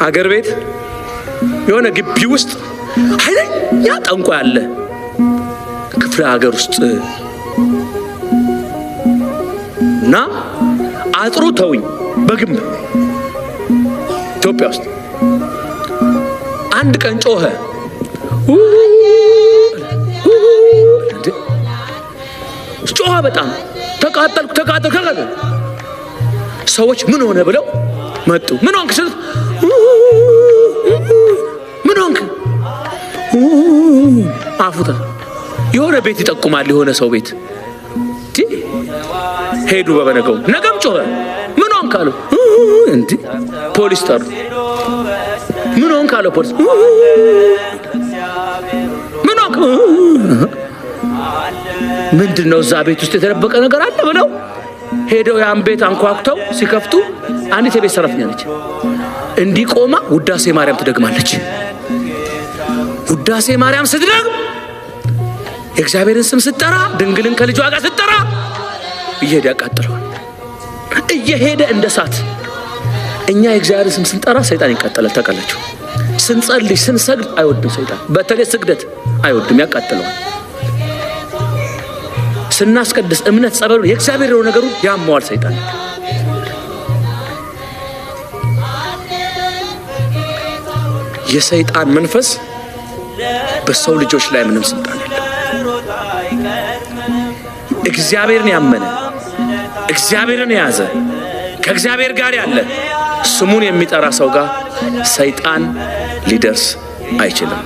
አገር ቤት የሆነ ግቢ ውስጥ ኃይለኛ ጠንቋይ አለ። ክፍለ ሀገር ውስጥ እና አጥሩ ተውኝ በግንብ ኢትዮጵያ ውስጥ አንድ ቀን ጮኸ። ጮኸ በጣም ተቃጠልኩ። ሰዎች ምን ሆነ ብለው መጡ። ምን ሆንክ ስል ምን ሆንክ? አፉታ የሆነ ቤት ይጠቁማል፣ የሆነ ሰው ቤት ሄዱ። በበነገው ነገም ጮኸ። ምን ሆንክ አሉ። እንዴ ፖሊስ ጠሩ። ምን ሆንክ አለ ፖሊስ። ምን ሆንክ? ምንድነው እዛ ቤት ውስጥ የተደበቀ ነገር አለ ብለው ሄደው ያን ቤት አንኳኩተው ሲከፍቱ አንዲት የቤት ሰራተኛ ነች። እንዲቆማ ውዳሴ ማርያም ትደግማለች። ውዳሴ ማርያም ስትደግም የእግዚአብሔርን ስም ስትጠራ ድንግልን ከልጇ ጋር ስትጠራ እየሄደ ያቃጥለዋል። እየሄደ እንደ እሳት። እኛ የእግዚአብሔርን ስም ስንጠራ ሰይጣን ይቃጠላል። ታውቃላችሁ? ስንጸልይ ስንሰግድ አይወድም ሰይጣን። በተለይ ስግደት አይወድም፣ ያቃጥለዋል። ስናስቀድስ እምነት ጸበሉ የእግዚአብሔር ነው ነገሩ ያመዋል ሰይጣን። የሰይጣን መንፈስ በሰው ልጆች ላይ ምንም ስልጣን የለም። እግዚአብሔርን ያመነ እግዚአብሔርን የያዘ ከእግዚአብሔር ጋር ያለ ስሙን የሚጠራ ሰው ጋር ሰይጣን ሊደርስ አይችልም።